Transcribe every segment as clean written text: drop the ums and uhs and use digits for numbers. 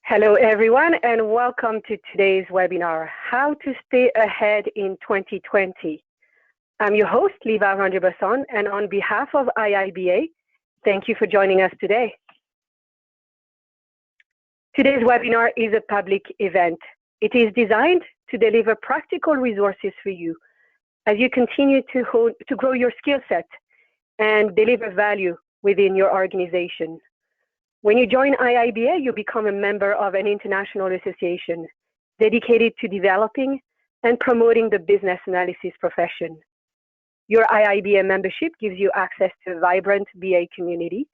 Hello, everyone, and welcome to today's webinar, How to Stay Ahead in 2020. I'm your host, Liva Ranjabasson, and on behalf of IIBA, thank you for joining us today. Today's webinar is a public event. It is designed to deliver practical resources for you as you continue to grow your skill set and deliver value within your organization. When you join IIBA, you become a member of an international association dedicated to developing and promoting the business analysis profession. Your IIBA membership gives you access to a vibrant BA community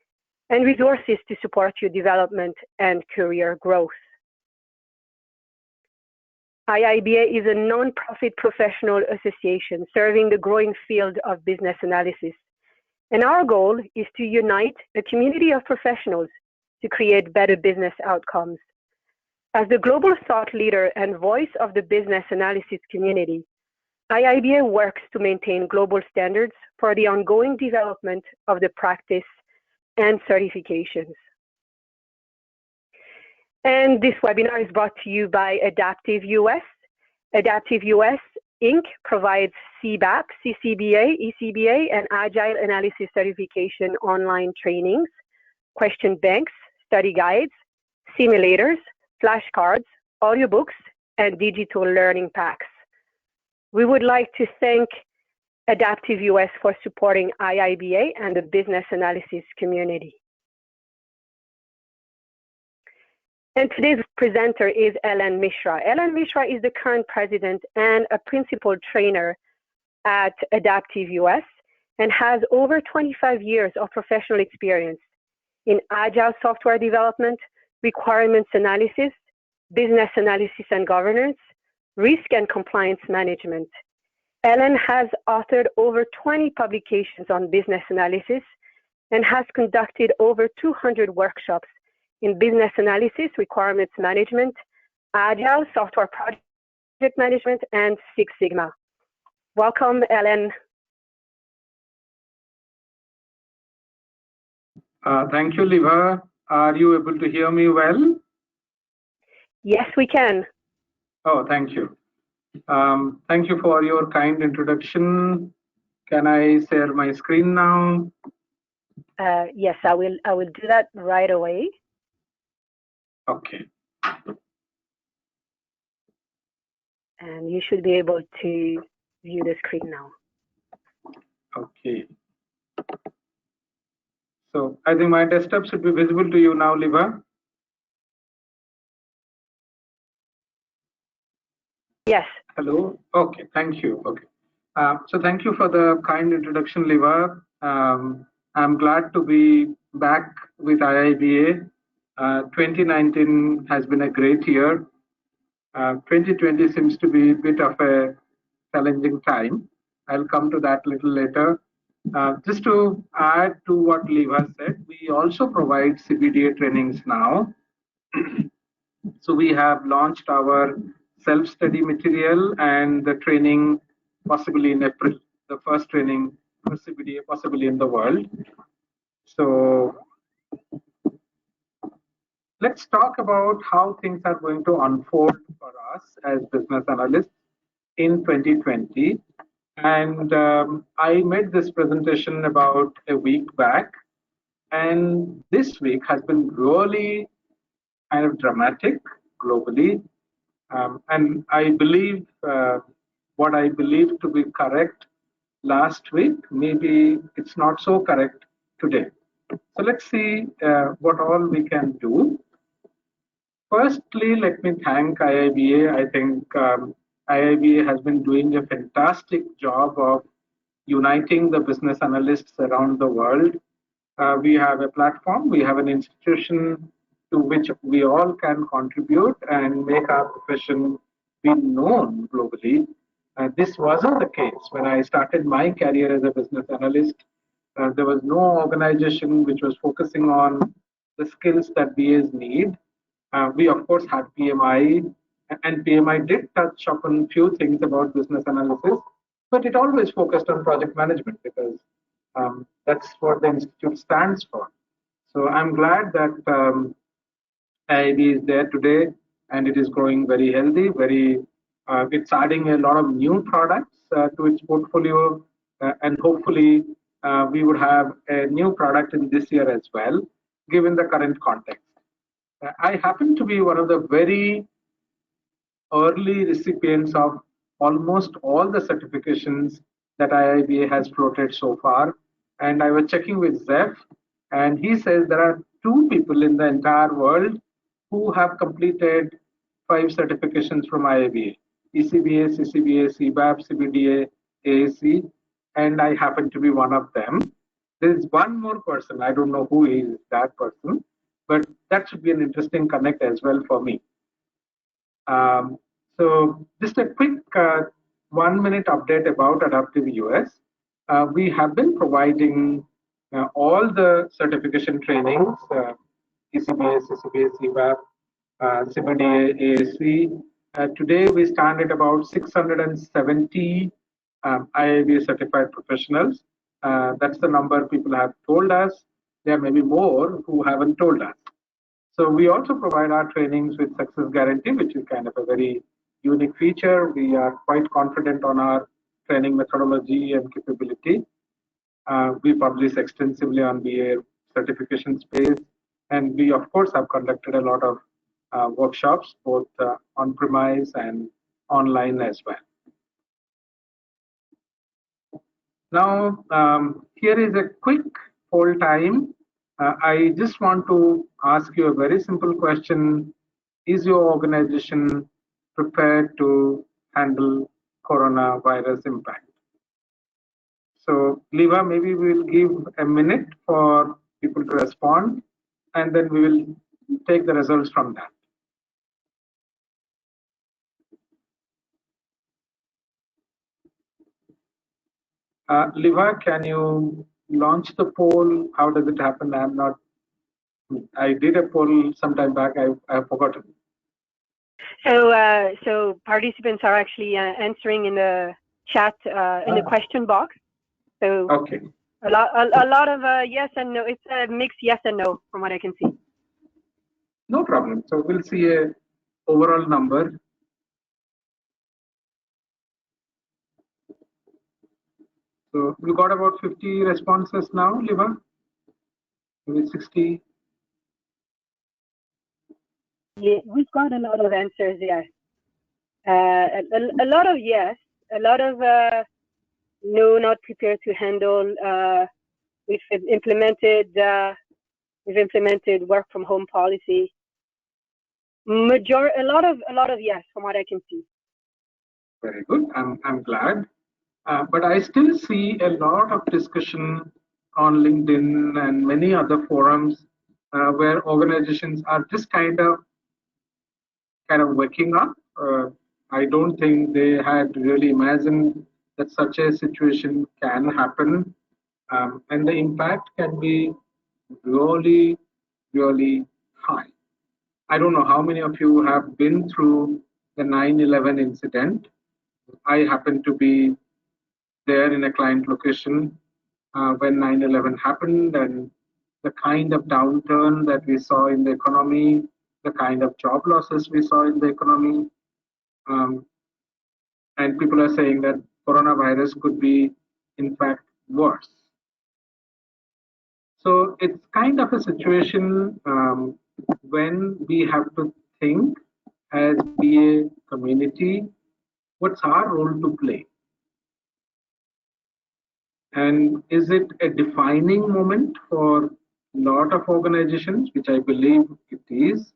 and resources to support your development and career growth. IIBA is a non-profit professional association serving the growing field of business analysis. And our goal is to unite a community of professionals to create better business outcomes. As the global thought leader and voice of the business analysis community, IIBA works to maintain global standards for the ongoing development of the practice and certifications. And this webinar is brought to you by Adaptive US. Adaptive US Inc. provides CBAP, CCBA, ECBA, and Agile Analysis Certification online trainings, question banks, study guides, simulators, flashcards, audiobooks, and digital learning packs. We would like to thank Adaptive US for supporting IIBA and the business analysis community. And today's presenter is Ellen Mishra. Ellen Mishra is the current president and a principal trainer at Adaptive US and has over 25 years of professional experience in Agile software development, requirements analysis, business analysis and governance, risk and compliance management. Ellen has authored over 20 publications on business analysis and has conducted over 200 workshops in business analysis, requirements management, Agile, software project management, and Six Sigma. Welcome, Ellen. Thank you, Liva. Are you able to hear me well? Yes, we can. Oh, thank you. Thank you for your kind introduction. Can I share my screen now? Yes, I will do that right away. Okay. And you should be able to view the screen now. Okay. So I think my desktop should be visible to you now, Liva. Yes. Hello. Okay. Thank you. Okay. So thank you for the kind introduction, Liva. I'm glad to be back with IIBA. 2019 has been a great year. 2020 seems to be a bit of a challenging time. I'll come to that a little later. Just to add to what Liva said, we also provide CBDA trainings now. So we have launched our self-study material and the training possibly in April, the first training for CBDA possibly in the world. So let's talk about how things are going to unfold for us as business analysts in 2020. And I made this presentation about a week back, and this week has been really kind of dramatic globally. And I believe what I believe to be correct last week, maybe it's not so correct today. So let's see what all we can do. Firstly, let me thank IIBA. I think IIBA has been doing a fantastic job of uniting the business analysts around the world. We have a platform, we have an institution to which we all can contribute and make our profession be known globally. This wasn't the case when I started my career as a business analyst. There was no organization which was focusing on the skills that BAs need. We, of course, had PMI, and PMI did touch upon a few things about business analysis, but it always focused on project management because that's what the institute stands for. So I'm glad that IIB is there today, and it is growing very healthy. It's adding a lot of new products to its portfolio, and hopefully we would have a new product in this year as well, given the current context. I happen to be one of the very early recipients of almost all the certifications that IIBA has floated so far. And I was checking with Zeph, and he says there are 2 people in the entire world who have completed 5 certifications from IIBA: ECBA, CCBA, CBAP, CBDA, AAC, and I happen to be one of them. There is one more person, I don't know who is that person, but that should be an interesting connect as well for me. So just a quick 1-minute update about Adaptive US. We have been providing all the certification trainings, ECBA, CCBA, CBAP, CBDA, AAC. Today we stand at about 670 IIBA certified professionals. That's the number people have told us. There may be more who haven't told us. So we also provide our trainings with success guarantee, which is kind of a very unique feature. We are quite confident on our training methodology and capability. We publish extensively on BA certification space, and we of course have conducted a lot of workshops, both on-premise and online as well. Now, here is a quick poll time. I just want to ask you a very simple question. Is your organization prepared to handle coronavirus impact? So, Liva, maybe we'll give a minute for people to respond, and then we will take the results from that. Liva, can you launch the poll? How does it happen? I did a poll some time back. I've forgotten. So participants are actually answering in the chat in the question box. So okay. A lot of yes and no. It's a mixed yes and no from what I can see. No problem. So we'll see a overall number. So we got about 50 responses now, Liva. Maybe 60. Yeah, we've got a lot of answers. Yes, a lot of yes, a lot of no, not prepared to handle. We've implemented work from home policy. A lot of yes from what I can see. Very good. I'm glad. But I still see a lot of discussion on LinkedIn and many other forums where organizations are just kind of waking up. I don't think they had really imagined that such a situation can happen, and the impact can be really, really high. I don't know how many of you have been through the 9/11 incident. I happen to be there in a client location when 9/11 happened, and the kind of downturn that we saw in the economy, the kind of job losses we saw in the economy. And people are saying that coronavirus could be, in fact, worse. So it's kind of a situation when we have to think as a community, what's our role to play? And is it a defining moment for a lot of organizations, which I believe it is?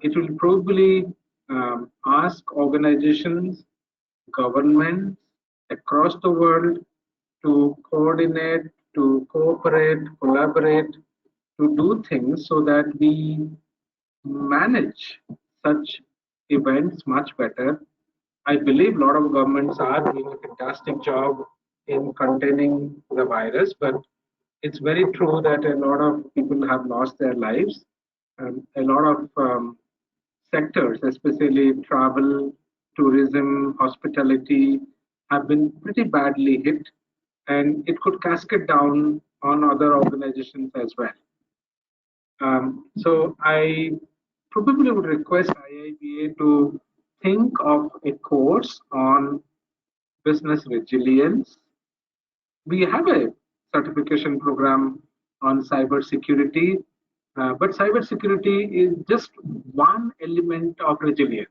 It will probably ask organizations, governments across the world to coordinate, to cooperate, collaborate, to do things so that we manage such events much better. I believe a lot of governments are doing a fantastic job in containing the virus, but it's very true that a lot of people have lost their lives. A lot of sectors, especially travel, tourism, hospitality, have been pretty badly hit, and it could cascade down on other organizations as well. So I probably would request IIBA to think of a course on business resilience. We have a certification program on cybersecurity, but cybersecurity is just one element of resilience.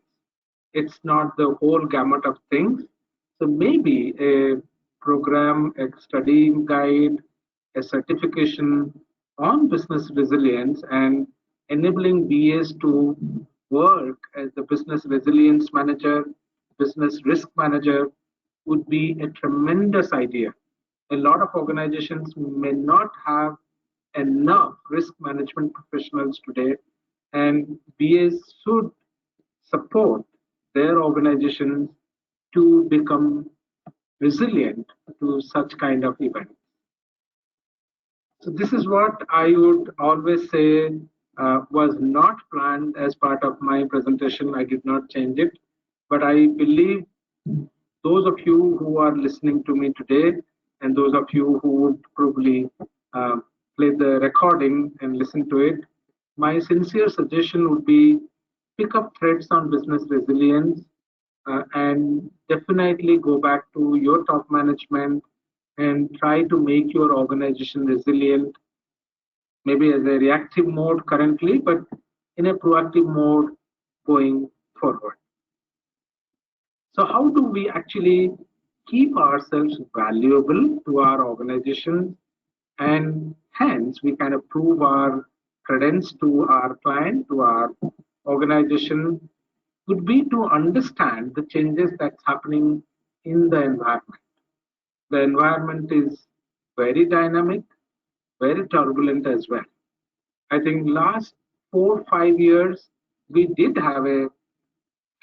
It's not the whole gamut of things. So maybe a program, a study guide, a certification on business resilience and enabling BAs to work as the business resilience manager, business risk manager would be a tremendous idea. A lot of organizations may not have enough risk management professionals today, and BAs should support their organizations to become resilient to such kind of events. So this is what I would always say was not planned as part of my presentation. I did not change it, but I believe those of you who are listening to me today and those of you who would probably uh, play the recording and listen to it, my sincere suggestion would be pick up threads on business resilience and definitely go back to your top management and try to make your organization resilient, maybe as a reactive mode currently, but in a proactive mode going forward. So how do we actually keep ourselves valuable to our organization, and hence we kind of prove our credence to our client, to our organization, would be to understand the changes that's happening in the environment. The environment is very dynamic, very turbulent as well. I think last 4 5 years we did have a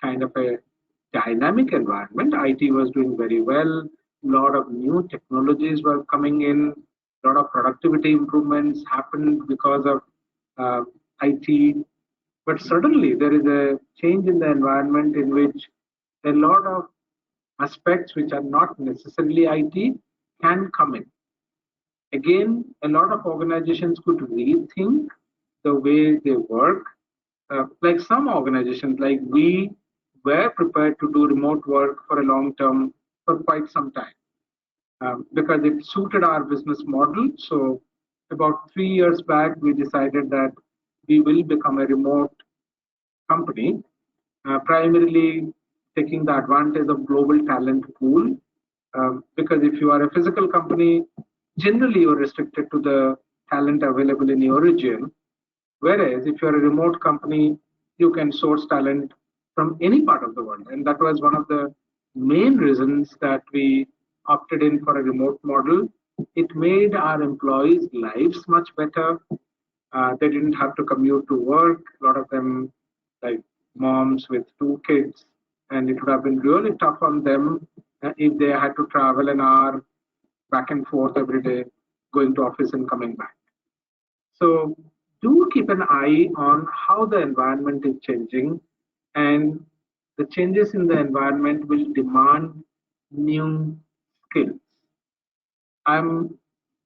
kind of a dynamic environment. IT was doing very well. A lot of new technologies were coming in. A lot of productivity improvements happened because of uh, IT. But suddenly there is a change in the environment in which a lot of aspects which are not necessarily IT can come in. Again, a lot of organizations could rethink the way they work. Like some organizations, like we were prepared to do remote work for a long term for quite some time because it suited our business model. So, about 3 years back, we decided that we will become a remote company, primarily taking the advantage of global talent pool. Because if you are a physical company, generally you're restricted to the talent available in your region. Whereas if you're a remote company, you can source talent from any part of the world. And that was one of the main reasons that we opted in for a remote model. It made our employees' lives much better. They didn't have to commute to work. A lot of them, like moms with 2 kids, and it would have been really tough on them if they had to travel an hour back and forth every day, going to office and coming back. So do keep an eye on how the environment is changing, and the changes in the environment will demand new skills. I'm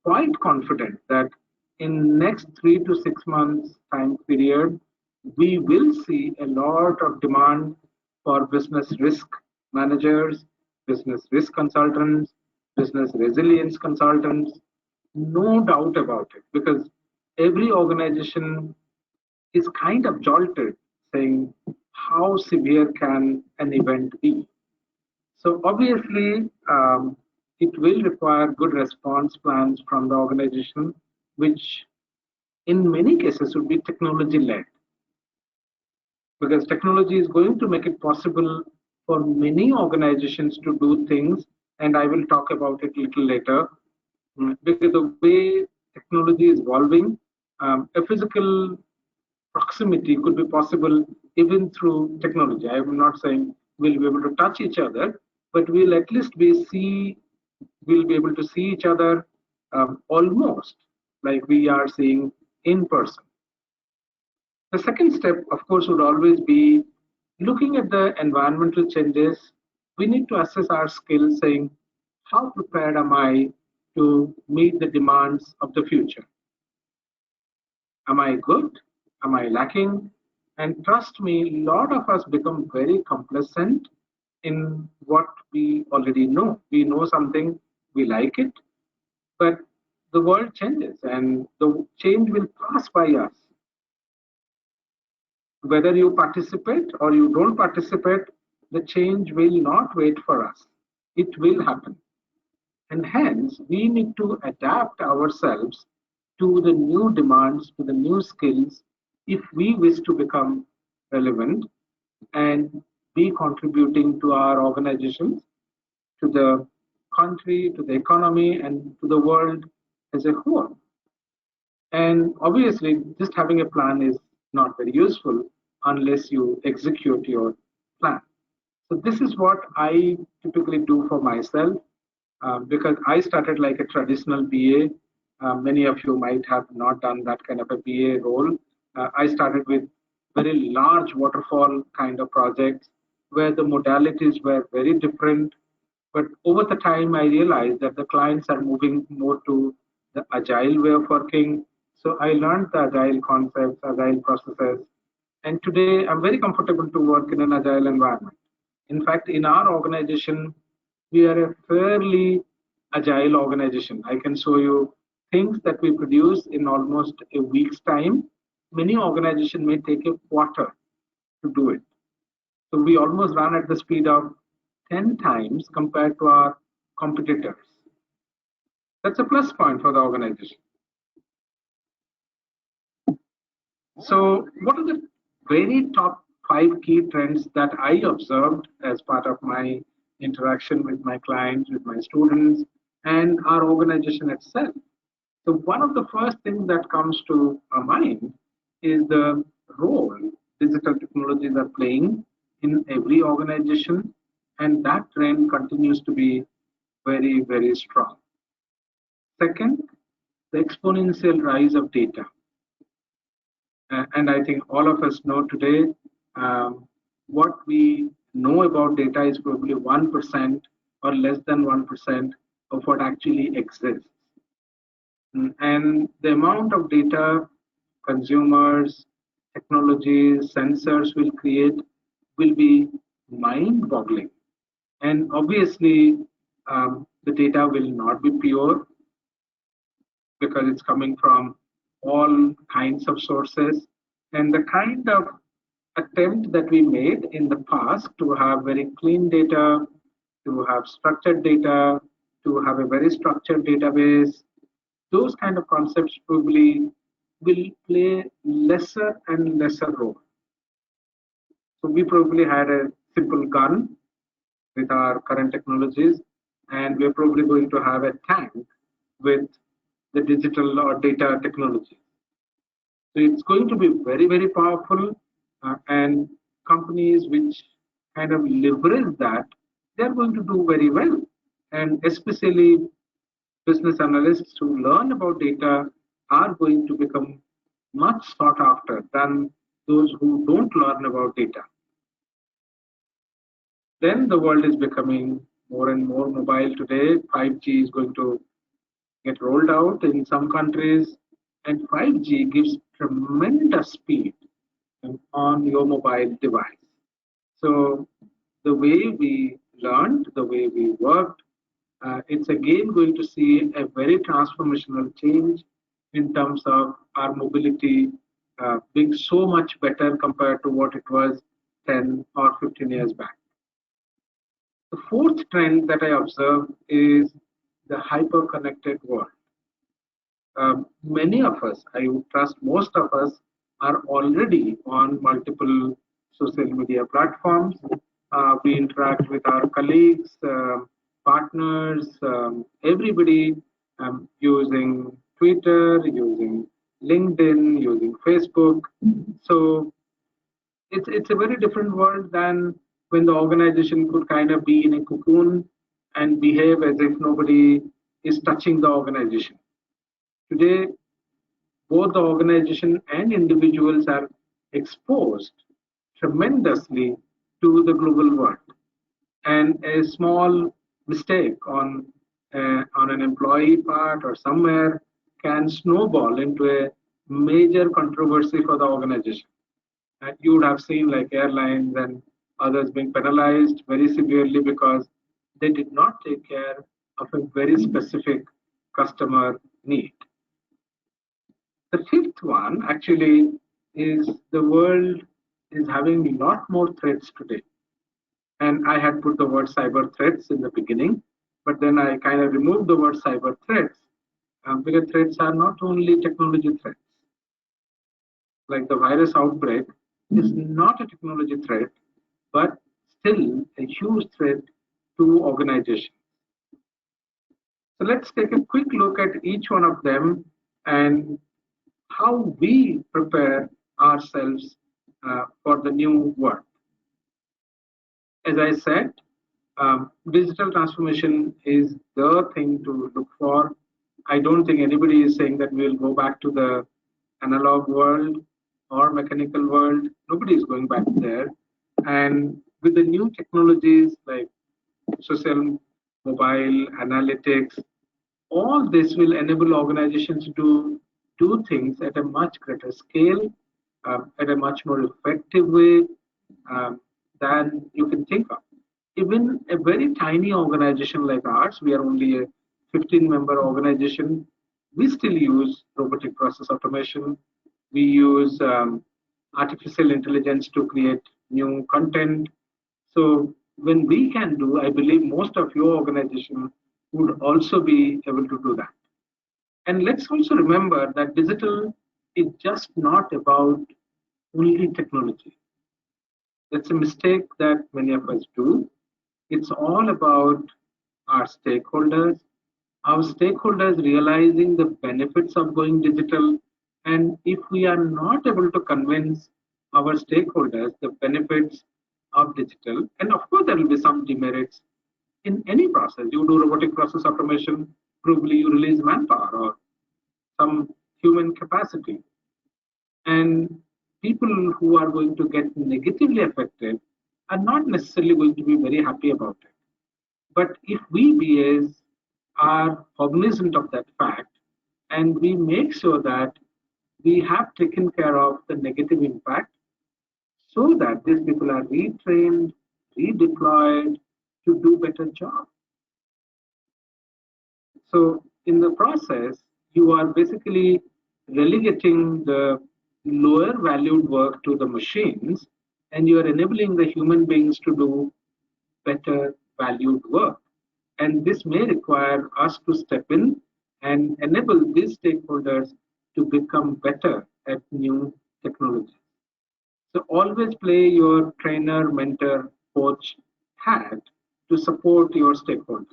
quite confident that in next 3 to 6 months time period, we will see a lot of demand for business risk managers, business risk consultants, business resilience consultants. No doubt about it, because every organization is kind of jolted, saying how severe can an event be. So obviously, it will require good response plans from the organization, which in many cases would be technology led, because technology is going to make it possible for many organizations to do things. And I will talk about it a little later. Because the way technology is evolving, a physical proximity could be possible even through technology. I am not saying we'll be able to touch each other, but we'll be able to see each other almost like we are seeing in person. The second step, of course, would always be looking at the environmental changes. We need to assess our skills, saying, how prepared am I to meet the demands of the future? Am I good? Am I lacking? And trust me, a lot of us become very complacent in what we already know. We know something, we like it, but the world changes and the change will pass by us. Whether you participate or you don't participate, the change will not wait for us. It will happen. And hence, we need to adapt ourselves to the new demands, to the new skills, if we wish to become relevant and be contributing to our organizations, to the country, to the economy, and to the world as a whole. And obviously, just having a plan is not very useful unless you execute your plan. So this is what I typically do for myself because I started like a traditional BA. Many of you might have not done that kind of a BA role. I started with very large waterfall kind of projects where the modalities were very different. But over the time, I realized that the clients are moving more to the agile way of working. So I learned the agile concepts, agile processes, and today I'm very comfortable to work in an agile environment. In fact, in our organization, we are a fairly agile organization. I can show you things that we produce in almost a week's time. Many organizations may take a quarter to do it. So we almost run at the speed of 10 times compared to our competitors. That's a plus point for the organization. So, what are the very top 5 key trends that I observed as part of my interaction with my clients, with my students, and our organization itself? So, one of the first things that comes to our mind is the role digital technologies are playing in every organization, and that trend continues to be very, very strong. Second, the exponential rise of data. And I think all of us know today what we know about data is probably 1% or less than 1% of what actually exists. And the amount of data consumers, technologies, sensors will create will be mind boggling. And obviously, the data will not be pure because it's coming from all kinds of sources. And the kind of attempt that we made in the past to have very clean data, to have structured data, to have a very structured database, those kind of concepts probably will play lesser and lesser role. So we probably had a simple gun with our current technologies, and we're probably going to have a tank with the digital or data technology. So it's going to be very, very powerful, and companies which kind of leverage that, they're going to do very well. And especially business analysts who learn about data are going to become much sought after than those who don't learn about data. Then the world is becoming more and more mobile today. 5G is going to get rolled out in some countries, and 5G gives tremendous speed on your mobile device. So the way we learned, the way we worked, it's again going to see a very transformational change in terms of our mobility being so much better compared to what it was 10 or 15 years back. The fourth trend that I observe is the hyper-connected world. Many of us, I would trust most of us, are already on multiple social media platforms. We interact with our colleagues, partners, everybody using Twitter, using LinkedIn, using Facebook. So it's a very different world than when the organization could kind of be in a cocoon and behave as if nobody is touching the organization. Today, both the organization and individuals are exposed tremendously to the global world. And a small mistake on an employee part or somewhere can snowball into a major controversy for the organization. And you would have seen like airlines and others being penalized very severely because they did not take care of a very specific customer need. The fifth one actually is the world is having a lot more threats today. And I had put the word cyber threats in the beginning, but then I kind of removed the word cyber threats because threats are not only technology threats. Like the virus outbreak is not a technology threat, but still a huge threat to organizations. So let's take a quick look at each one of them and how we prepare ourselves for the new world. As I said, digital transformation is the thing to look for. I don't think anybody is saying that we'll go back to the analog world or mechanical world. Nobody is going back there. And with the new technologies like social, mobile, analytics, all this will enable organizations to do things at a much greater scale, at a much more effective way um, than you can think of. Even a very tiny organization like ours, we are only a 15-member organization, we still use robotic process automation. We use artificial intelligence to create new content. So when we can do, I believe most of your organization would also be able to do that. And let's also remember that digital is just not about only technology. That's a mistake that many of us do. It's all about our stakeholders, realizing the benefits of going digital. And if we are not able to convince our stakeholders the benefits of digital, and of course, there will be some demerits in any process. You do robotic process automation, probably you release manpower or some human capacity. And people who are going to get negatively affected are not necessarily going to be very happy about it. But if we BAs are cognizant of that fact and we make sure that we have taken care of the negative impact so that these people are retrained, redeployed to do better job. So in the process, you are basically relegating the lower valued work to the machines and you are enabling the human beings to do better valued work. And this may require us to step in and enable these stakeholders to become better at new technology. So always play your trainer, mentor, coach hat to support your stakeholders.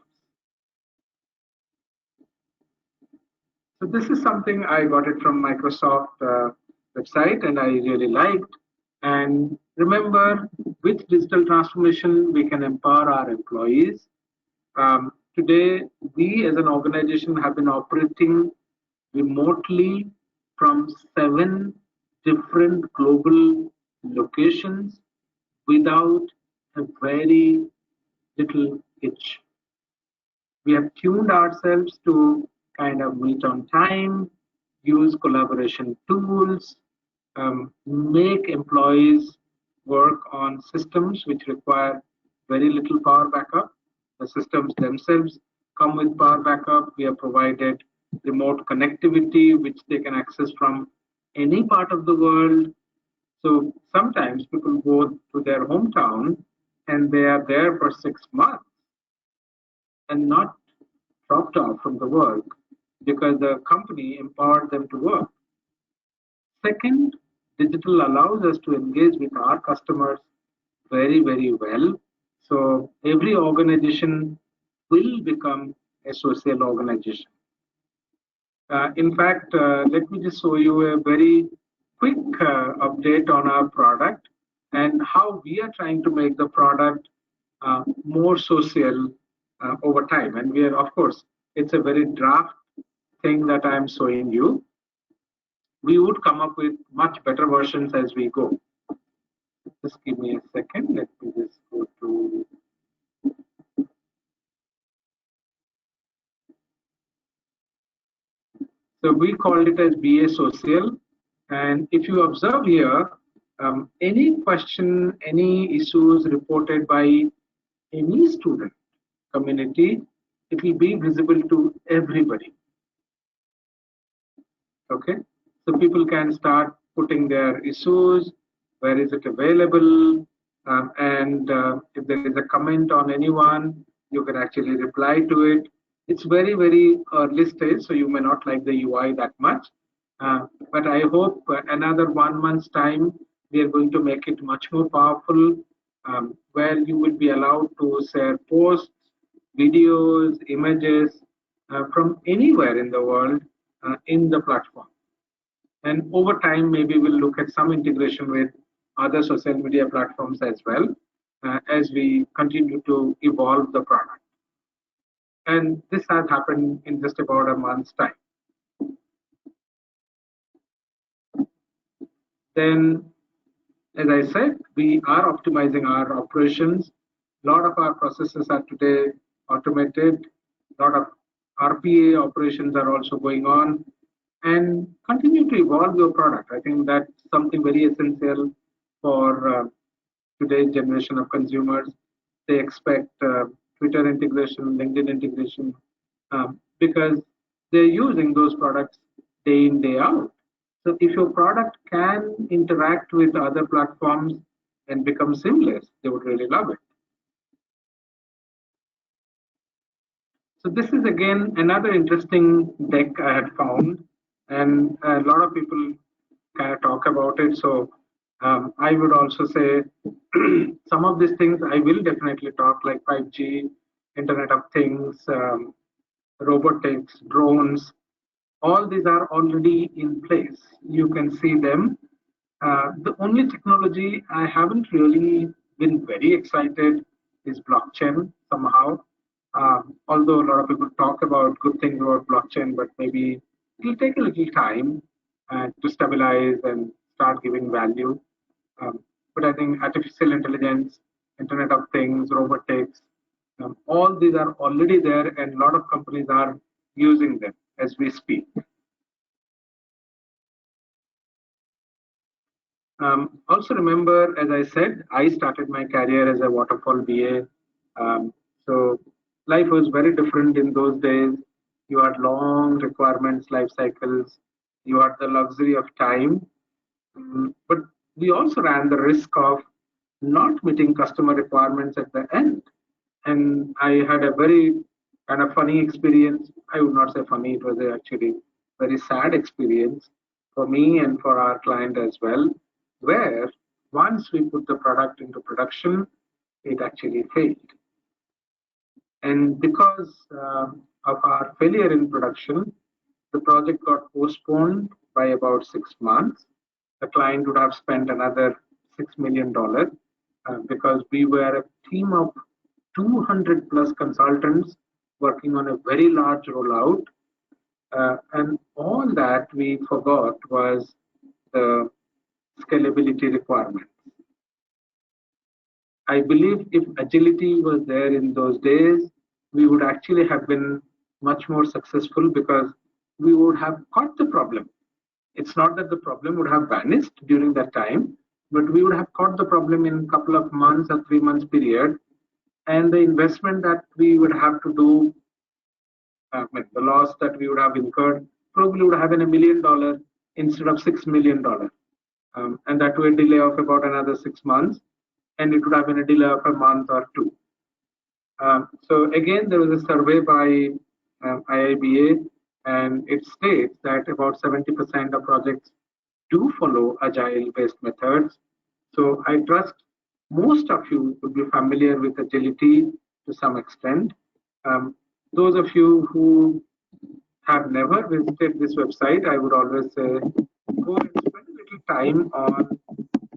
So this is something I got it from Microsoft website and I really liked. And remember, with digital transformation, we can empower our employees. Today, we as an organization have been operating remotely from 7 different global locations without a very little hitch. We have tuned ourselves to kind of meet on time, use collaboration tools, make employees work on systems which require very little power backup. The systems themselves come with power backup. We have provided remote connectivity, which they can access from any part of the world. So sometimes people go to their hometown and they are there for 6 months and not dropped off from the work because the company empowered them to work. Second, digital allows us to engage with our customers very, very well. So every organization will become a social organization. In fact, let me just show you a very quick update on our product and how we are trying to make the product more social over time. And we are, of course, it's a very draft thing that I'm showing you. We would come up with much better versions as we go. Just give me a second. Let me just go to. So we called it as BA Social. And if you observe here, Any question, any issues reported by any student community, it will be visible to everybody. Okay, so people can start putting their issues, where is it available, and if there is a comment on anyone, you can actually reply to it. It's very, very early stage, so you may not like the UI that much, but I hope another 1 month's time, we are going to make it much more powerful, where you will be allowed to share posts, videos, images from anywhere in the world in the platform. And over time, maybe we'll look at some integration with other social media platforms as well, as we continue to evolve the product. And this has happened in just about a month's time. Then, as I said, we are optimizing our operations. A lot of our processes are today automated. A lot of RPA operations are also going on, and continue to evolve your product. I think that's something very essential for today's generation of consumers. They expect Twitter integration, LinkedIn integration, because they're using those products day in, day out. So if your product can interact with other platforms and become seamless, they would really love it. So this is again another interesting deck I had found, and a lot of people kind of talk about it. So I would also say some of these things I will definitely talk, like 5G, Internet of Things, robotics, drones. All these are already in place. You can see them. The only technology I haven't really been very excited is blockchain somehow. Although a lot of people talk about good things about blockchain, but maybe it'll take a little time to stabilize and start giving value. But I think artificial intelligence, Internet of Things, robotics, all these are already there, and a lot of companies are using them as we speak. Also remember, as I said, I started my career as a waterfall BA. So life was very different in those days. You had long requirements, life cycles. You had the luxury of time. But we also ran the risk of not meeting customer requirements at the end. And I had a very kind of funny experience. I would not say funny, it was actually very sad experience for me and for our client as well, where once we put the product into production, it actually failed. And because of our failure in production, the project got postponed by about 6 months. The client would have spent another $6 million because we were a team of 200 plus consultants working on a very large rollout. And all that we forgot was the scalability requirement. I believe if agility was there in those days, we would actually have been much more successful because we would have caught the problem. It's not that the problem would have vanished during that time, but we would have caught the problem in a couple of months or 3 months period. And the investment that we would have to do, the loss that we would have incurred, probably would have been $1 million instead of $6 million. And that would delay of about another 6 months, and it would have been a delay of a month or two. So again, there was a survey by IIBA, and it states that about 70% of projects do follow agile-based methods. So I trust most of you would be familiar with agility to some extent. Those of you who have never visited this website, I would always say go and spend a little time on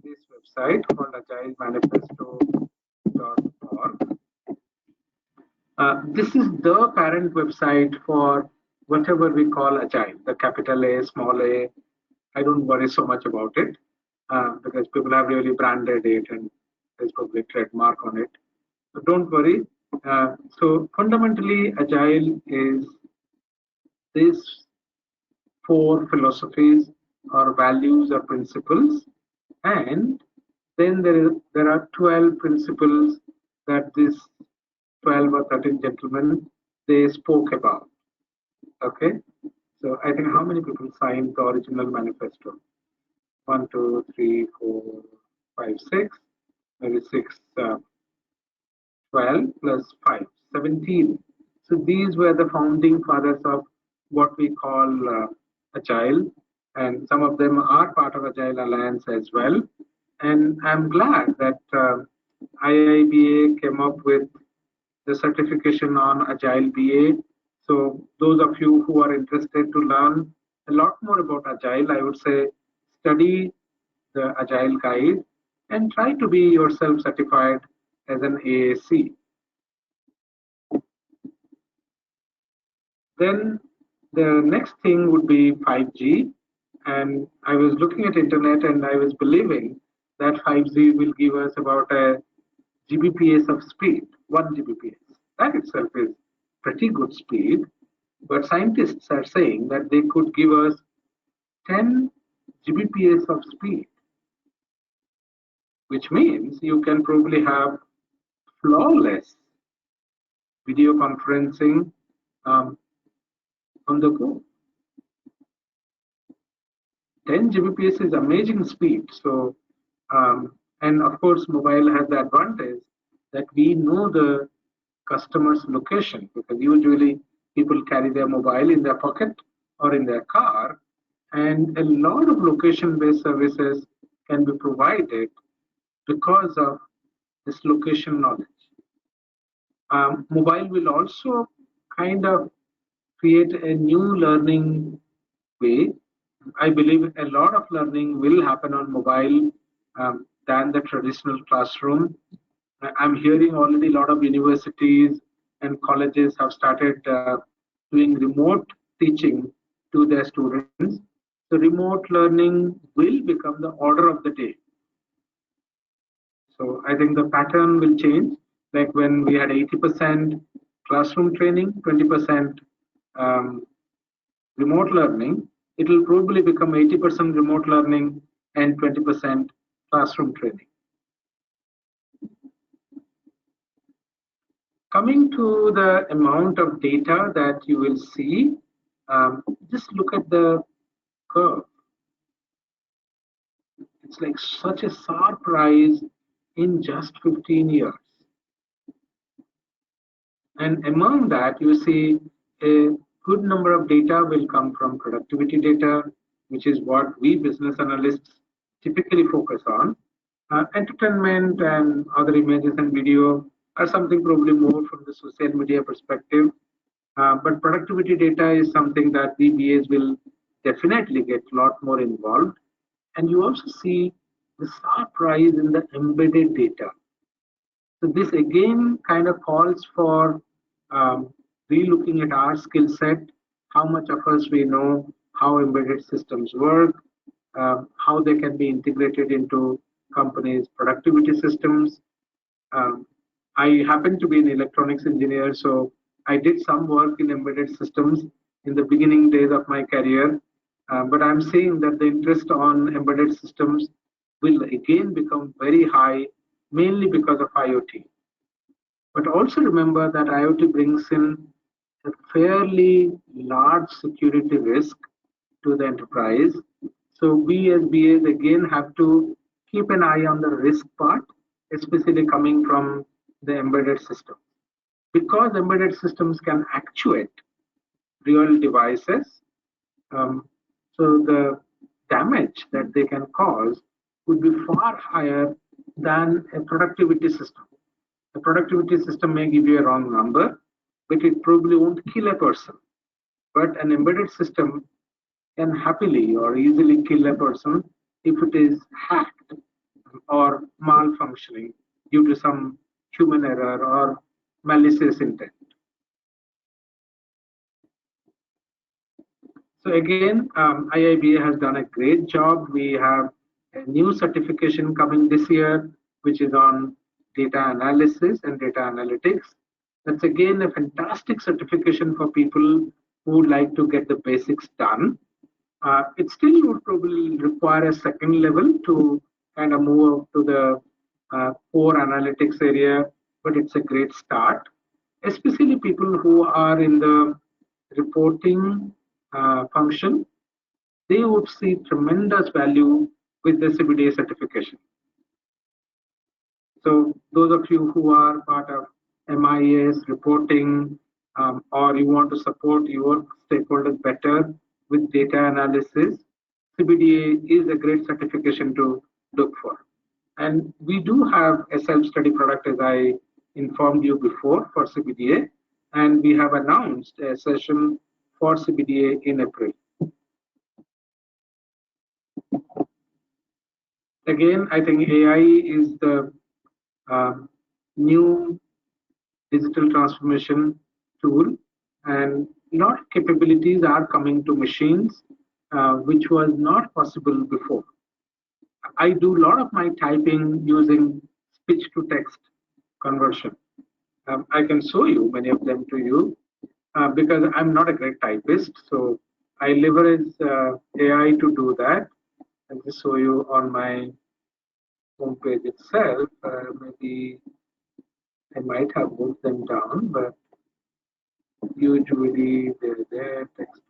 this website called agilemanifesto.org. This is the parent website for whatever we call Agile, the capital A, small a. I don't worry so much about it because people have really branded it and there's probably a trademark on it. So don't worry. So fundamentally, Agile is these 4 philosophies or values or principles, And then there are 12 principles that these 12 or 13 gentlemen, they spoke about. Okay, so I think how many people signed the original manifesto? 1, 2, 3, 4, 5, 6, maybe 6, 12 plus 5, 17. So these were the founding fathers of what we call Agile, and some of them are part of Agile Alliance as well. And I'm glad that IIBA came up with the certification on Agile BA. So those of you who are interested to learn a lot more about Agile, I would say study the Agile guide and try to be yourself certified as an AAC. Then the next thing would be 5G. And I was looking at internet and I was believing that 5G will give us about a Gbps of speed, 1 Gbps. That itself is pretty good speed. But scientists are saying that they could give us 10 Gbps of speed, which means you can probably have flawless video conferencing on the go. 10 Gbps is amazing speed. So, and of course, mobile has the advantage that we know the customer's location, because usually people carry their mobile in their pocket or in their car, and a lot of location-based services can be provided because of this location knowledge. Mobile will also kind of create a new learning way. I believe a lot of learning will happen on mobile than the traditional classroom. I'm hearing already a lot of universities and colleges have started doing remote teaching to their students. So remote learning will become the order of the day. So I think the pattern will change. Like when we had 80% classroom training, 20% remote learning, it will probably become 80% remote learning and 20% classroom training. Coming to the amount of data that you will see, just look at the curve. It's like such a sharp rise in just 15 years. And among that, you see a good number of data will come from productivity data, which is what we business analysts typically focus on. Entertainment and other images and video are something probably more from the social media perspective. But productivity data is something that VBAs will definitely get a lot more involved. And you also see the sharp rise in the embedded data. So this again kind of calls for re-looking at our skill set, how much of us we know how embedded systems work, how they can be integrated into companies' productivity systems. I happen to be an electronics engineer, so I did some work in embedded systems in the beginning days of my career. But I'm seeing that the interest on embedded systems will again become very high, mainly because of IoT. But also remember that IoT brings in a fairly large security risk to the enterprise. So we as BAs again have to keep an eye on the risk part, especially coming from the embedded system. Because embedded systems can actuate real devices, so the damage that they can cause would be far higher than a productivity system. A productivity system may give you a wrong number, but it probably won't kill a person. But an embedded system can happily or easily kill a person if it is hacked or malfunctioning due to some human error or malicious intent. So again, IIBA has done a great job. We have a new certification coming this year, which is on data analysis and data analytics. That's again a fantastic certification for people who would like to get the basics done. It still would probably require a second level to kind of move up to the core analytics area, but it's a great start, especially people who are in the reporting function. They would see tremendous value with the CBDA certification. So those of you who are part of MIS reporting, or you want to support your stakeholders better with data analysis, CBDA is a great certification to look for. And we do have a self-study product, as I informed you before, for CBDA, and we have announced a session for CBDA in April. Again, I think AI is the new digital transformation tool, and a lot of capabilities are coming to machines, which was not possible before. I do a lot of my typing using speech to text conversion. I can show you many of them to you because I'm not a great typist, so I leverage AI to do that. I'll just show you on my homepage itself. Maybe I might have moved them down, but usually they're there. Text.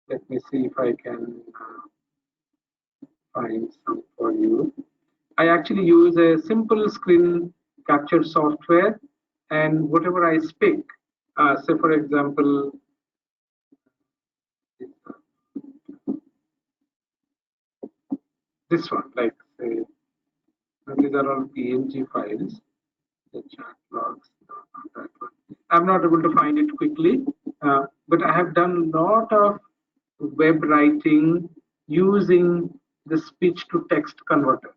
Let me see if I can find some for you. I actually use a simple screen capture software, and whatever I speak, say for example, this one, like say, these are all PNG files, the chat logs, that one. I'm not able to find it quickly, but I have done a lot of web writing using the speech to text converter.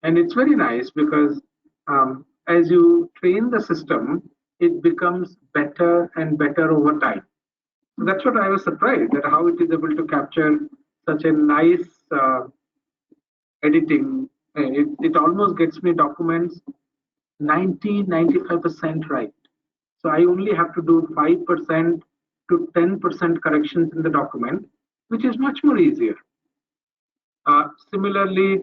And it's very nice because as you train the system, it becomes better and better over time. So that's what I was surprised at, how it is able to capture such a nice editing. It almost gets me documents 95% right. So I only have to do 5% to 10% corrections in the document, which is much more easier. Similarly,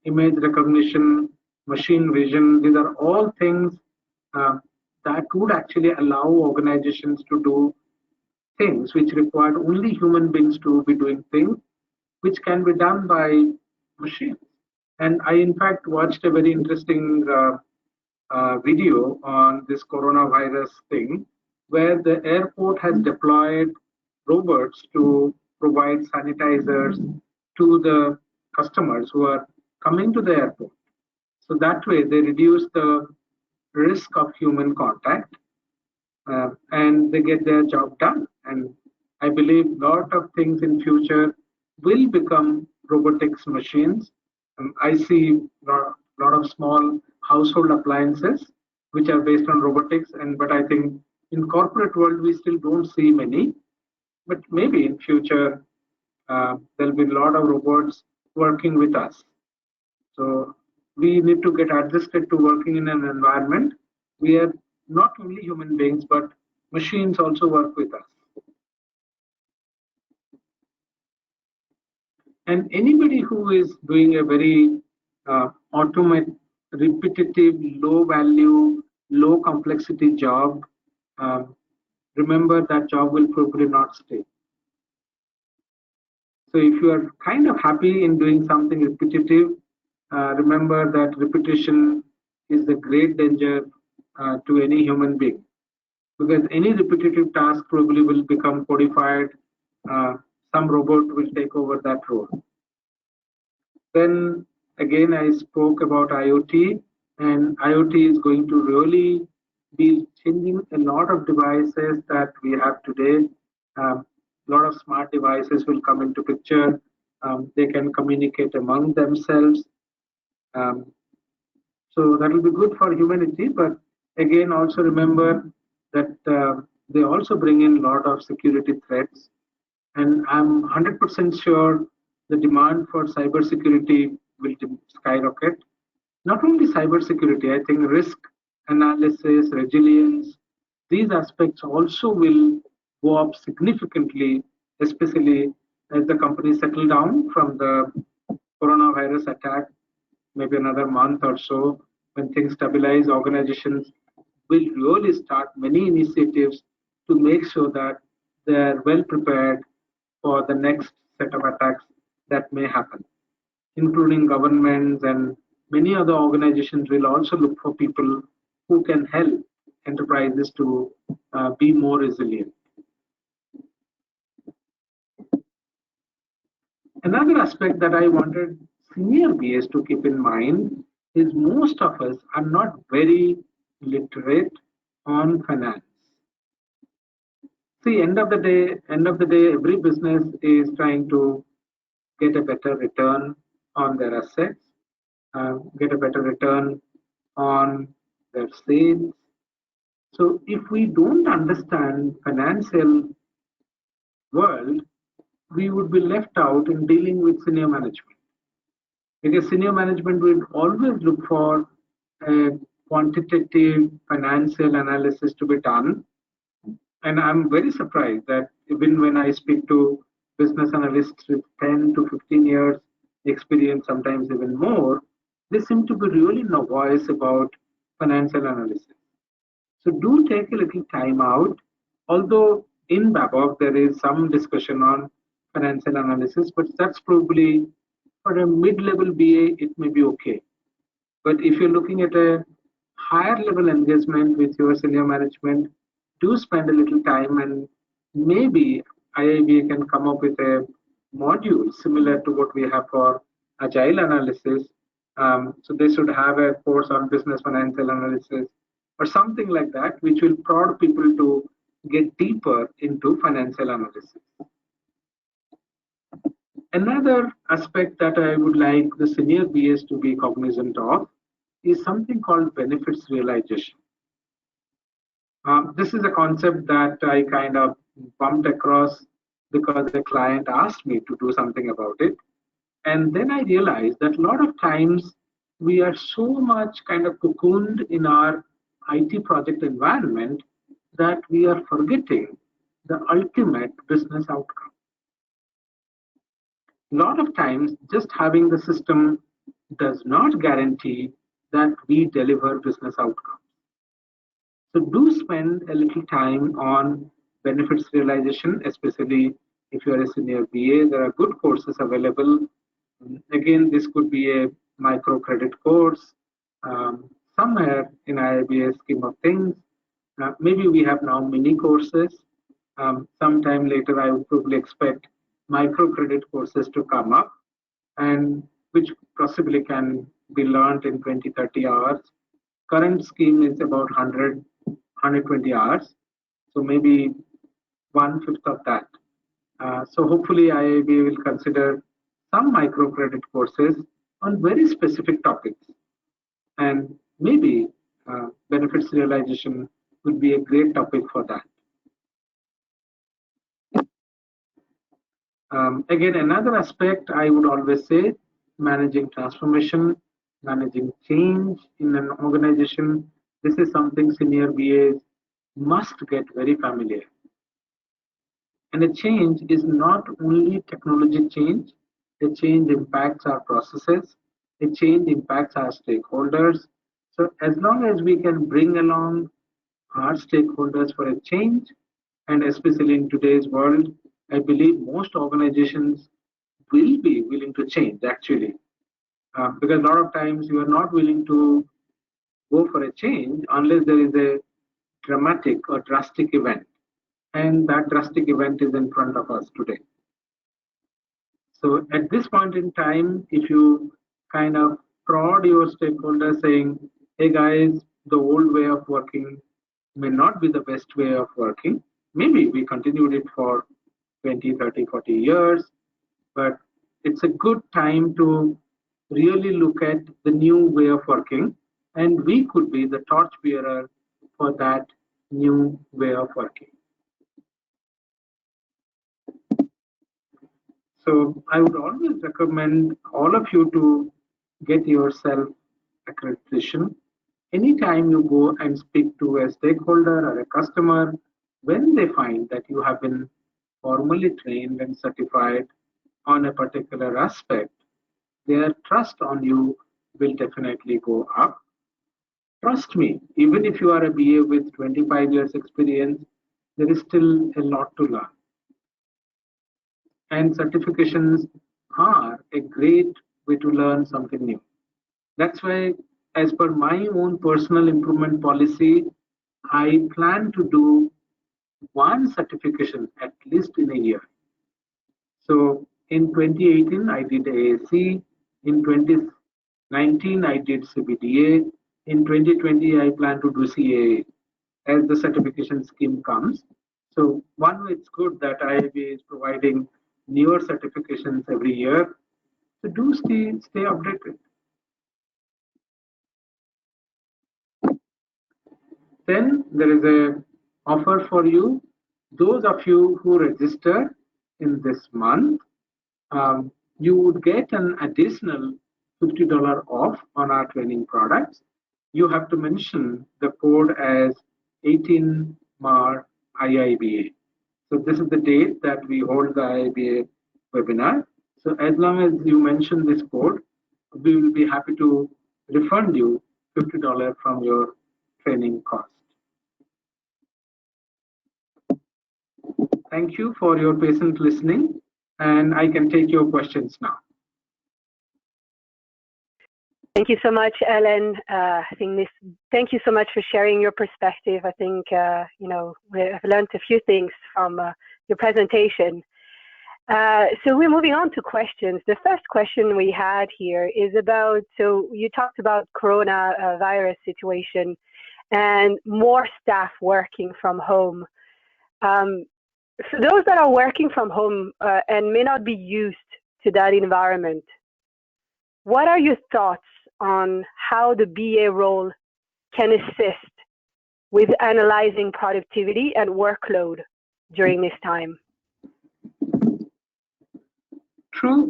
image recognition, machine vision, these are all things that would actually allow organizations to do things which require only human beings to be doing things, which can be done by machines. And I, in fact, watched a very interesting video on this coronavirus thing, where the airport has deployed robots to provide sanitizers to the customers who are coming to the airport. So that way they reduce the risk of human contact and they get their job done. And I believe a lot of things in future will become robotics machines. I see a lot of small household appliances which are based on robotics, but I think in corporate world we still don't see many. But maybe in future there'll be a lot of robots working with us. So we need to get adjusted to working in an environment where not only human beings but machines also work with us. And anybody who is doing a very automated, repetitive, low value, low complexity job, remember that job will probably not stay. So if you are kind of happy in doing something repetitive, remember that repetition is the great danger to any human being. Because any repetitive task probably will become codified. Some robot will take over that role. Then again, I spoke about IoT, and IoT is going to really be changing a lot of devices that we have today. A lot of smart devices will come into picture. They can communicate among themselves. So that will be good for humanity, but again, also remember that they also bring in a lot of security threats. And I'm 100% sure the demand for cybersecurity will skyrocket. Not only cybersecurity, I think risk analysis, resilience, these aspects also will go up significantly, especially as the company settle down from the coronavirus attack, maybe another month or so, when things stabilize, organizations will really start many initiatives to make sure that they are well prepared for the next set of attacks that may happen, including governments and many other organizations will also look for people who can help enterprises to be more resilient. Another aspect that I wanted senior BAs to keep in mind is most of us are not very literate on finance. See, end of the day, every business is trying to get a better return on their assets, get a better return on their sales. So if we don't understand financial world, we would be left out in dealing with senior management. Because senior management will always look for a quantitative financial analysis to be done. And I'm very surprised that even when I speak to business analysts with 10 to 15 years experience, sometimes even more, they seem to be really novice about financial analysis. So do take a little time out. Although in Babcock there is some discussion on financial analysis, but that's probably for a mid-level BA, it may be okay. But if you're looking at a higher level engagement with your senior management, do spend a little time, and maybe IIBA can come up with a module similar to what we have for Agile analysis. So they should have a course on business financial analysis or something like that, which will prod people to get deeper into financial analysis. Another aspect that I would like the senior BAs to be cognizant of is something called benefits realization. This is a concept that I kind of bumped across because a client asked me to do something about it. And then I realized that a lot of times we are so much kind of cocooned in our IT project environment that we are forgetting the ultimate business outcome. A lot of times, just having the system does not guarantee that we deliver business outcomes. So do spend a little time on benefits realization, especially if you are a senior BA. There are good courses available. Again, this could be a microcredit course somewhere in IIBA scheme of things. Maybe we have now mini courses. Sometime later, I would probably expect microcredit courses to come up, and which possibly can be learned in 20, 30 hours. Current scheme is about 120 hours. So maybe 1/5 of that. So hopefully IIBA will consider some microcredit courses on very specific topics. And maybe benefits realization would be a great topic for that. Again, another aspect I would always say, managing transformation, managing change in an organization. This is something senior BAs must get very familiar. And a change is not only technology change, a change impacts our processes, a change impacts our stakeholders. So as long as we can bring along our stakeholders for a change, and especially in today's world, I believe most organizations will be willing to change actually. Because a lot of times you are not willing to go for a change unless there is a dramatic or drastic event. And that drastic event is in front of us today. So at this point in time, if you kind of prod your stakeholders saying, hey guys, the old way of working may not be the best way of working. Maybe we continued it for 20, 30, 40 years, but it's a good time to really look at the new way of working, and we could be the torchbearer for that new way of working. So I would always recommend all of you to get yourself accreditation. Anytime you go and speak to a stakeholder or a customer, when they find that you have been formally trained and certified on a particular aspect, their trust on you will definitely go up. Trust me, even if you are a BA with 25 years experience, there is still a lot to learn. And certifications are a great way to learn something new. That's why, as per my own personal improvement policy, I plan to do one certification at least in a year. So in 2018, I did AAC. In 2019, I did CBDA. In 2020, I plan to do CAA as the certification scheme comes. So one way it's good that IIBA is providing newer certifications every year. So do stay updated. Then there is a offer for you. Those of you who register in this month, you would get an additional $50 off on our training products. You have to mention the code as 18MAR IIBA. So this is the date that we hold the IIBA webinar. So as long as you mention this code, we will be happy to refund you $50 from your training cost. Thank you for your patient listening, and I can take your questions now. Thank you so much, Ellen. Thank you so much for sharing your perspective. I think, we've learned a few things from your presentation. So we're moving on to questions. The first question we had here is about, so you talked about coronavirus situation and more staff working from home. For those that are working from home and may not be used to that environment, what are your thoughts on how the BA role can assist with analyzing productivity and workload during this time? True.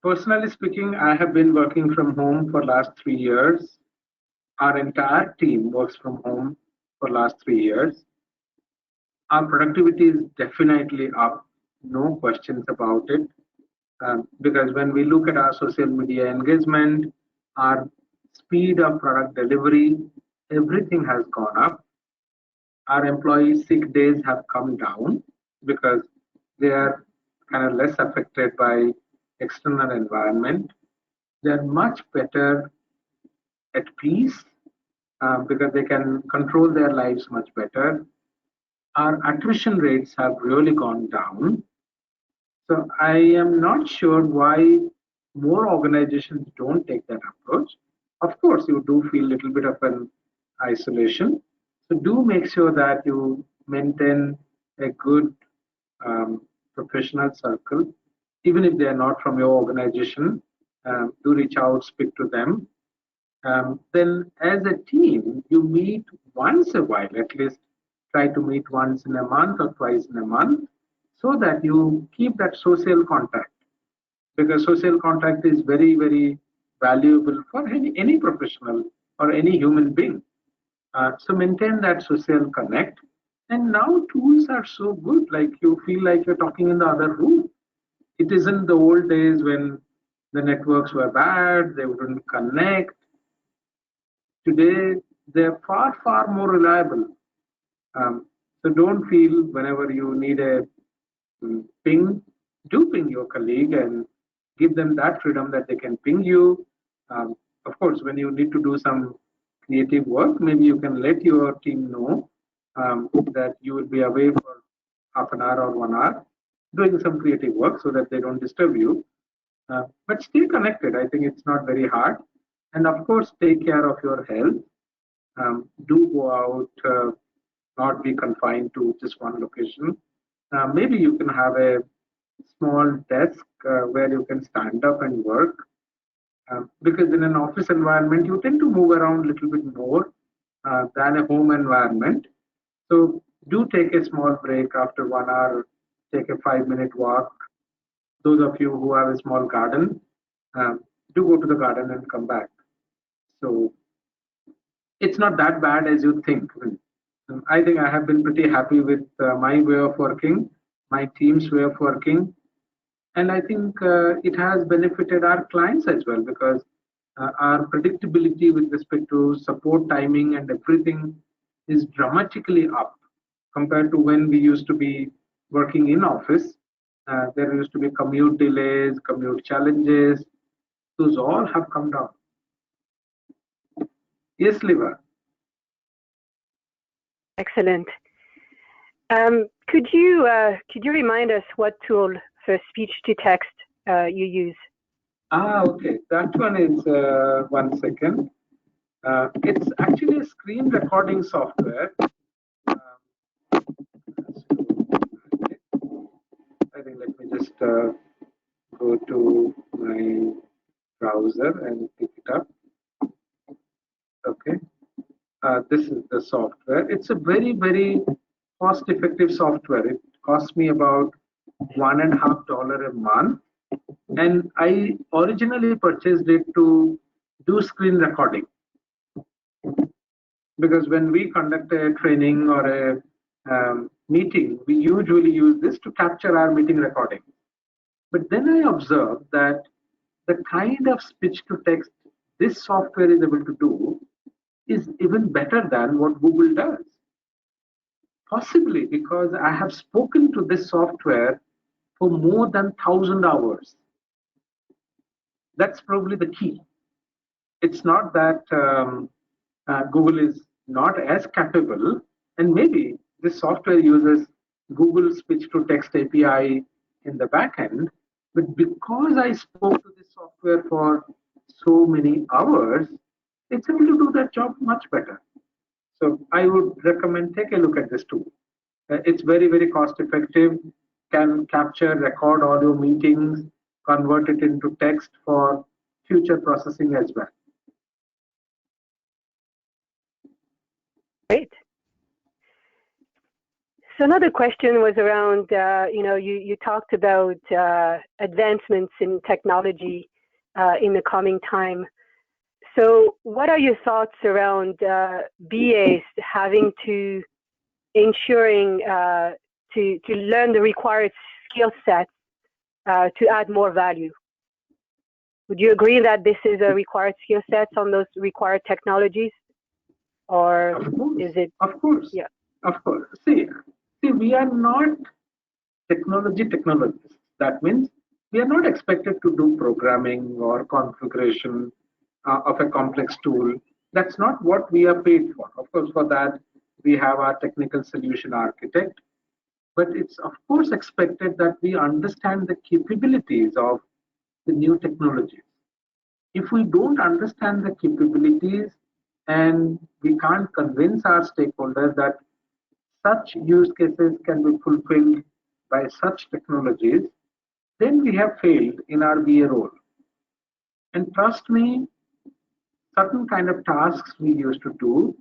Personally speaking, I have been working from home for last 3 years. Our entire team works from home for last 3 years. Our productivity is definitely up, no questions about it. Because when we look at our social media engagement, our speed of product delivery, everything has gone up. Our employees' sick days have come down because they are kind of less affected by external environment. They are much better at peace because they can control their lives much better. Our attrition rates have really gone down. So I am not sure why more organizations don't take that approach. Of course, you do feel a little bit of an isolation. So do make sure that you maintain a good professional circle. Even if they are not from your organization, do reach out, speak to them. Then as a team, you meet once a while, at least try to meet once in a month or twice in a month, so that you keep that social contact, because social contact is very, very valuable for any professional or any human being. So maintain that social connect. And now tools are so good, like you feel like you're talking in the other room. It isn't the old days when the networks were bad, they wouldn't connect. Today, they're far, far more reliable. So don't feel whenever you need a ping, do ping your colleague and give them that freedom that they can ping you. Of course, when you need to do some creative work, maybe you can let your team know that you will be away for half an hour or 1 hour doing some creative work so that they don't disturb you. But stay connected. I think it's not very hard. And of course, take care of your health. Do go out, not be confined to just one location. Maybe you can have a small desk where you can stand up and work. Because in an office environment, you tend to move around a little bit more than a home environment. So do take a small break after 1 hour, take a 5-minute walk. Those of you who have a small garden, do go to the garden and come back. So it's not that bad as you think. I think I have been pretty happy with my way of working, my team's way of working. And I think it has benefited our clients as well, because our predictability with respect to support timing and everything is dramatically up compared to when we used to be working in office. There used to be commute delays, commute challenges. Those all have come down. Yes, Liva. Excellent. Could you remind us what tool for speech to text you use? Okay. That one is 1 second. It's actually a screen recording software. I think let me just go to my browser and pick it up. Okay. This is the software. It's a very, very cost-effective software. It cost me about $1.50 a month, and I originally purchased it to do screen recording, because when we conduct a training or a meeting, we usually use this to capture our meeting recording. But then I observed that the kind of speech to text this software is able to do is even better than what Google does. Possibly because I have spoken to this software for more than 1,000 hours. That's probably the key. It's not that Google is not as capable, and maybe this software uses Google speech to text API in the back end, but because I spoke to this software for so many hours, it's able to do that job much better. So I would recommend take a look at this tool. It's very, very cost effective, can capture, record audio meetings, convert it into text for future processing as well. Great. So another question was around, you talked about advancements in technology in the coming time. So what are your thoughts around BAs having to ensuring to learn the required skill sets to add more value? Would you agree that this is a required skill sets on those required technologies? Or is it? Of course. Yeah. Of course. See, we are not technologists. That means we are not expected to do programming or configuration of a complex tool. That's not what we are paid for. Of course, for that, we have our technical solution architect. But it's of course expected that we understand the capabilities of the new technologies. If we don't understand the capabilities and we can't convince our stakeholders that such use cases can be fulfilled by such technologies, then we have failed in our BA role. And trust me, certain kind of tasks we used to do,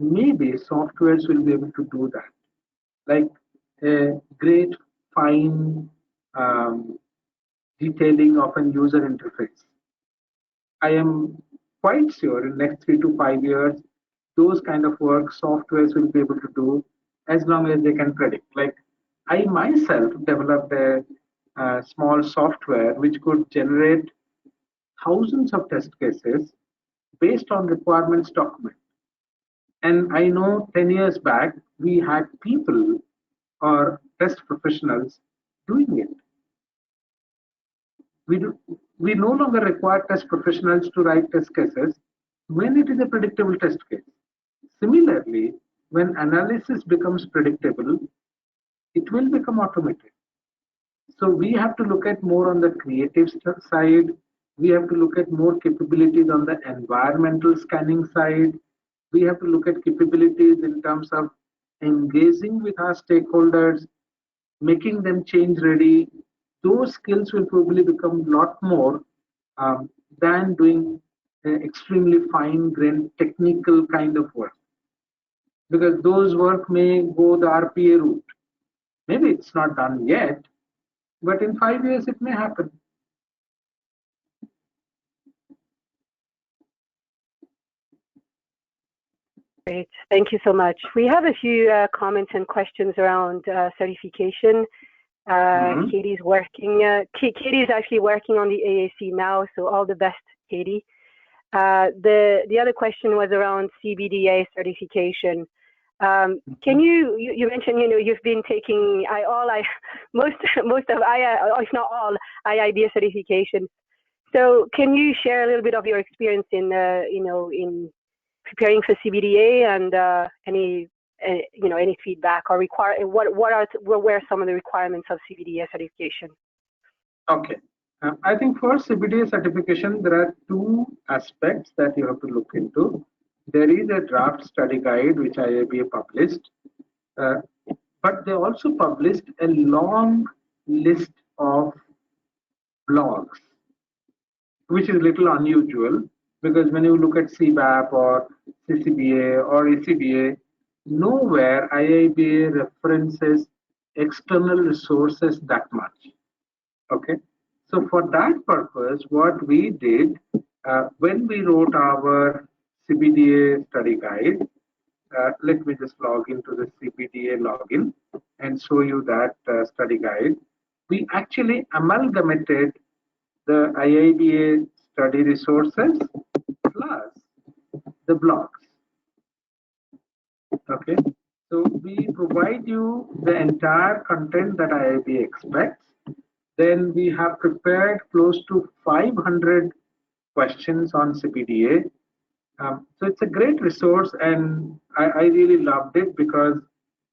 maybe softwares will be able to do that. Like a great fine detailing of an user interface. I am quite sure in next 3 to 5 years, those kind of work softwares will be able to do as long as they can predict. Like I myself developed a small software which could generate thousands of test cases based on requirements document. And I know 10 years back, we had people or test professionals doing it. We no longer require test professionals to write test cases when it is a predictable test case. Similarly, when analysis becomes predictable, it will become automated. So we have to look at more on the creative side. We have to look at more capabilities on the environmental scanning side. We have to look at capabilities in terms of engaging with our stakeholders, making them change ready. Those skills will probably become a lot more than doing extremely fine-grained technical kind of work. Because those work may go the RPA route. Maybe it's not done yet, but in 5 years it may happen. Great, thank you so much. We have a few comments and questions around certification. Katie's working. Katie is actually working on the AAC now, so all the best, Katie. The other question was around CBDA certification. Can you mentioned you've been taking most of if not all IIBA certification. So can you share a little bit of your experience in in preparing for CBDA and any feedback or what are some of the requirements of CBDA certification? Okay. I think for CBDA certification, there are two aspects that you have to look into. There is a draft study guide which IIBA published, but they also published a long list of blogs, which is a little unusual because when you look at CBAP or CCBA or ECBA, nowhere IIBA references external resources that much. Okay. So for that purpose, what we did when we wrote our CBDA study guide, let me just log into the CBDA login and show you that study guide. We actually amalgamated the IIBA study resources plus the blogs. Okay, so we provide you the entire content that IIBA expects. Then we have prepared close to 500 questions on CBDA. So it's a great resource, and I really loved it because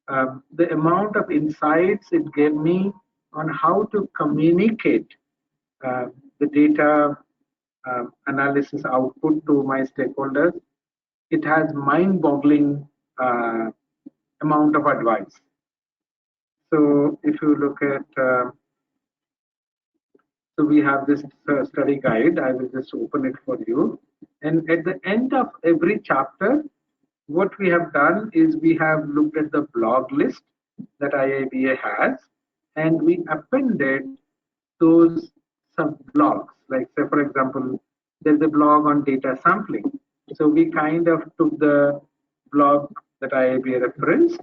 the amount of insights it gave me on how to communicate the data analysis output to my stakeholders. It has mind-boggling amount of advice. So if you look at so we have this study guide. I will just open it for you. And at the end of every chapter, what we have done is we have looked at the blog list that IIBA has, and we appended those sub-blogs. Like say, for example, there's a blog on data sampling. So we kind of took the blog that IIBA referenced,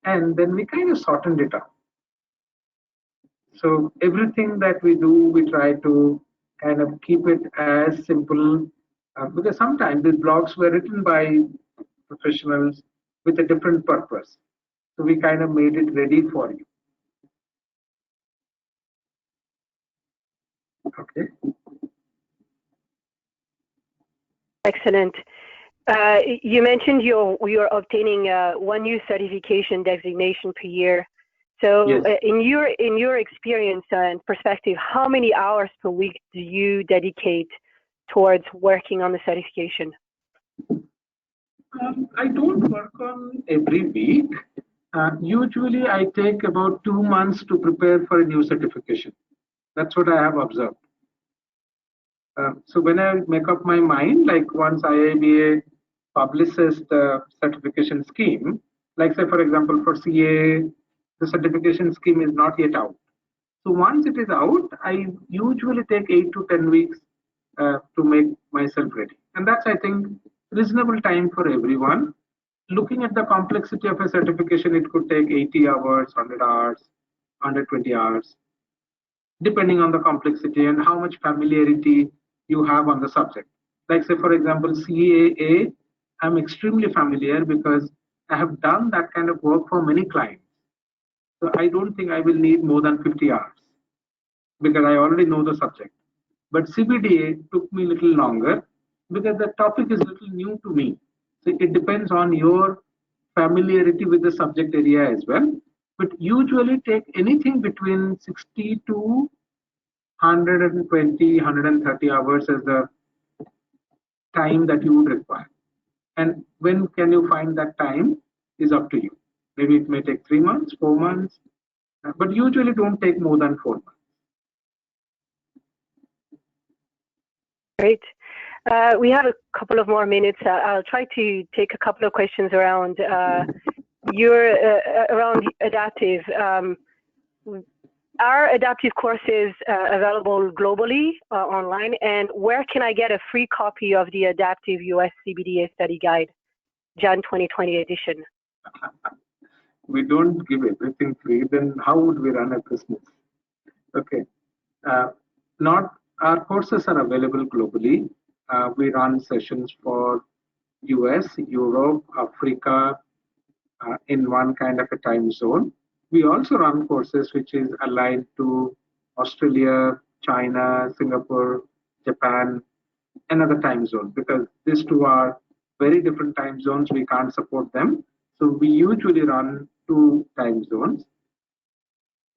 and then we kind of shortened it up. So everything that we do, we try to kind of keep it as simple, because sometimes these blogs were written by professionals with a different purpose. So we kind of made it ready for you. Okay. Excellent. You mentioned you're obtaining one new certification designation per year. So yes. In your experience and perspective, how many hours per week do you dedicate towards working on the certification? I don't work on every week. Usually I take about 2 months to prepare for a new certification. That's what I have observed. So when I make up my mind, like once IIBA publishes the certification scheme, like say for example for CA, the certification scheme is not yet out. So once it is out, I usually take 8 to 10 weeks to make myself ready. And that's, I think, reasonable time for everyone. Looking at the complexity of a certification, it could take 80 hours, 100 hours, 120 hours, depending on the complexity and how much familiarity you have on the subject. Like say, for example, CAA, I'm extremely familiar because I have done that kind of work for many clients. So I don't think I will need more than 50 hours because I already know the subject. But CBDA took me a little longer because the topic is a little new to me. So it depends on your familiarity with the subject area as well. But usually take anything between 60 to 120, 130 hours as the time that you would require. And when can you find that time is up to you. Maybe it may take 3 months, 4 months, but usually don't take more than 4 months. Great. We have a couple of more minutes. I'll try to take a couple of questions around around adaptive. Are adaptive courses available globally online? And where can I get a free copy of the Adaptive US CBDA Study Guide, Jan 2020 edition? we don't give everything free, then how would we run a business? Okay. Not our courses are available globally. We run sessions for US, Europe, Africa, in one kind of a time zone. We also run courses which is aligned to Australia, China, Singapore, Japan, another time zone, because these two are very different time zones. We can't support them. So we usually run two time zones.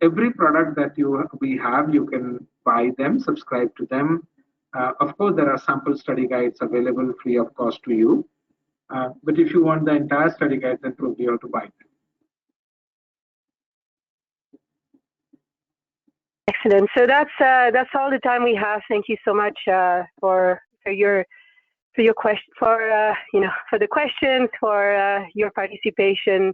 Every product that we have, you can buy them, subscribe to them. Of course, there are sample study guides available free of cost to you. But if you want the entire study guide, then probably you have to buy them. Excellent. So that's all the time we have. Thank you so much for your question, for the questions, for your participation.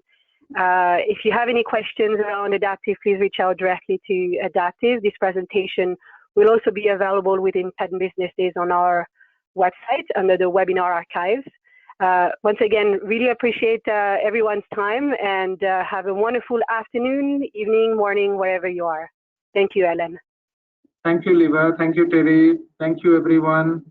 If you have any questions around Adaptive, please reach out directly to Adaptive. This presentation will also be available within 10 business days on our website under the webinar archives. Once again, really appreciate everyone's time, and have a wonderful afternoon, evening, morning, wherever you are. Thank you, Ellen. Thank you, Liva. Thank you, Terry. Thank you, everyone.